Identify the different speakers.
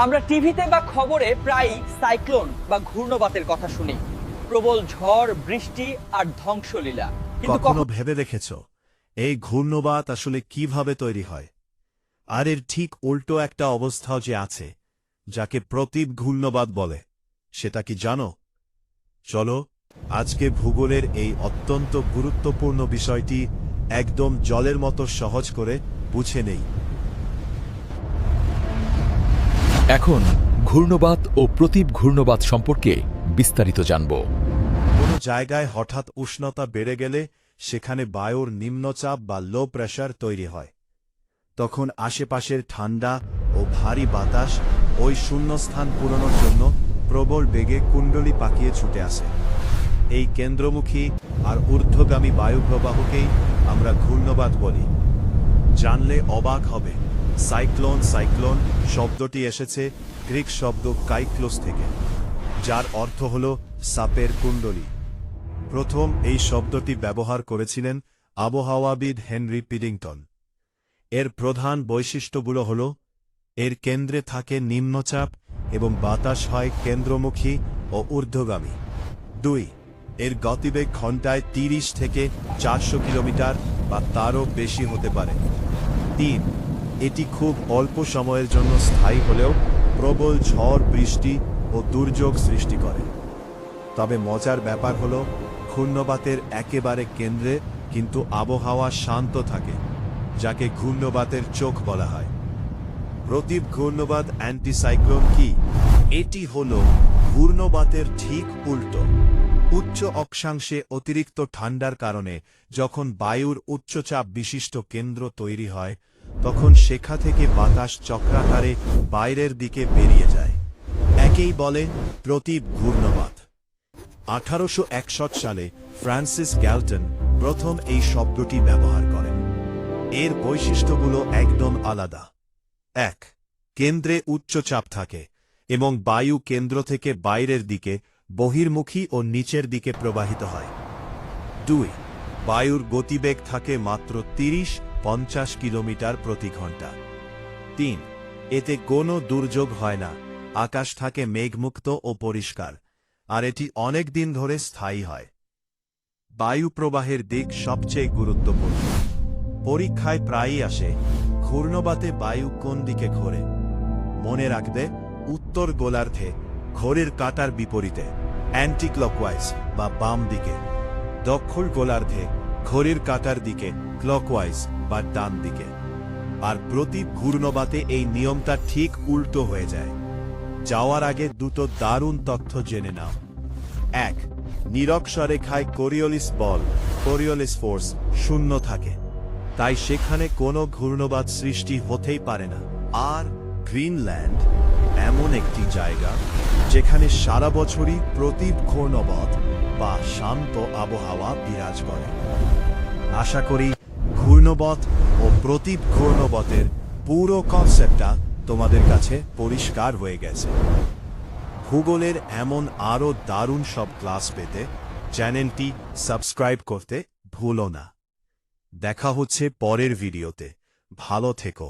Speaker 1: আমরা টিভিতে বা খবরে প্রায় সাইক্লোন বা ঘূর্ণবাতের কথা শুনি, প্রবল ঝড়, বৃষ্টি আর ধ্বংসলীলা। কিন্তু
Speaker 2: কখনো ভেবে দেখেছ এই ঘূর্ণবাত আসলে কিভাবে তৈরি হয়? আর এর ঠিক উল্টো একটা অবস্থাও যে আছে, যাকে প্রতীপ ঘূর্ণবাত বলে, সেটা কি জানো? চলো আজকে ভূগোলের এই অত্যন্ত গুরুত্বপূর্ণ বিষয়টি একদম জলের মতো সহজ করে বুঝে নেই।
Speaker 3: এখন ঘূর্ণবাত ও প্রতীপ ঘূর্ণবাত সম্পর্কে বিস্তারিত জানব।
Speaker 2: কোনো জায়গায় হঠাৎ উষ্ণতা বেড়ে গেলে সেখানে বায়ুর নিম্নচাপ বা লো প্রেশার তৈরি হয়। তখন আশেপাশের ঠান্ডা ও ভারী বাতাস ওই শূন্যস্থান পূরণের জন্য প্রবল বেগে কুণ্ডলী পাকিয়ে ছুটে আসে। এই কেন্দ্রমুখী আর ঊর্ধ্বগামী বায়ুপ্রবাহকেই আমরা ঘূর্ণবাত বলি। জানলে অবাক হবে, সাইক্লোন শব্দটি এসেছে গ্রিক শব্দ কাইক্লোস থেকে, যার অর্থ হল সাপের কুণ্ডলী। প্রথম এই শব্দটি ব্যবহার করেছিলেন আবহাওয়াবিদ হেনরি পিডিংটন। এর প্রধান বৈশিষ্ট্যগুলো হল, এর কেন্দ্রে থাকে নিম্নচাপ এবং বাতাস হয় কেন্দ্রমুখী ও ঊর্ধ্বগামী। 2. এর গতিবেগ ঘণ্টায় 30 থেকে 400 কিলোমিটার বা তারও বেশি হতে পারে। 3. এটি খুব অল্প সময়ের জন্য স্থায়ী হলেও প্রবল ঝড়, বৃষ্টি ও দুর্যোগ সৃষ্টি করে। তবে মজার ব্যাপার হল, ঘূর্ণবাতের একেবারে কেন্দ্রে কিন্তু আবহাওয়া শান্ত থাকে, যাকে ঘূর্ণবাতের চোখ বলা হয়। প্রতীপ ঘূর্ণবাত অ্যান্টিসাইক্লোন কি? এটি হল ঘূর্ণবাতের ঠিক উল্টো। উচ্চ অক্ষাংশে অতিরিক্ত ঠান্ডার কারণে যখন বায়ুর উচ্চচাপ বিশিষ্ট কেন্দ্র তৈরি হয়, তখন সেখা থেকে বাতাস চক্রাকারে বাইরের দিকে বেরিয়ে যায়। একেই বলে প্রতীপ ঘূর্ণবাত। 1861 সালে ফ্রান্সিস গ্যালটন প্রথম এই শব্দটি ব্যবহার করেন। এর বৈশিষ্ট্যগুলো একদম আলাদা। 1. কেন্দ্রে উচ্চচাপ থাকে এবং বায়ু কেন্দ্র থেকে বাইরের দিকে বহির্মুখী ও নিচের দিকে প্রবাহিত হয়। 2. বায়ুর গতিবেগ থাকে মাত্র 30-50 কিলোমিটার প্রতি ঘন্টা। 3. এতে কোনো দুর্যোগ হয় না, আকাশ থাকে মেঘমুক্ত ও পরিষ্কার, আর এটি অনেক দিন ধরে স্থায়ী হয়। বায়ু প্রবাহের দিক সবচেয়ে গুরুত্বপূর্ণ। পরীক্ষায় প্রায়ই আসে, ঘূর্ণবাতে বায়ু কোন দিকে ঘোরে? মনে রাখবে, উত্তর গোলার্ধে ঘড়ির কাঁটার বিপরীতে, অ্যান্টিক্লকওয়াইজ বা বাম দিকে। দক্ষিণ গোলার্ধে ঘড়ির কাঁটার দিকে, ক্লকওয়াইজ বা ডান দিকে। আর প্রতীপ ঘূর্ণবাতে এই নিয়মটা ঠিক উল্টো হয়ে যায়। যাওয়ার আগে দুটো দারুণ তথ্য জেনে নাও। 1. নিরক্ষরেখায় কোরিওলিস বল, কোরিওলিস ফোর্স 0 থাকে, তাই সেখানে কোনো ঘূর্ণবাত সৃষ্টি হতেই পারে না। আর গ্রিনল্যান্ড এমন একটি জায়গা যেখানে সারা বছরই প্রতীপ ঘূর্ণবাত বা শান্ত আবহাওয়া বিরাজ করে। আশা করি ঘূর্ণবাত ও প্রতীপ ঘূর্ণবাতের পুরো কনসেপ্টটা তোমাদের কাছে পরিষ্কার হয়ে গেছে। ভূগোলের এমন আরও দারুণ সব ক্লাস পেতে চ্যানেলটি সাবস্ক্রাইব করতে ভুলো না। দেখা হচ্ছে পরের ভিডিওতে। ভালো থেকো।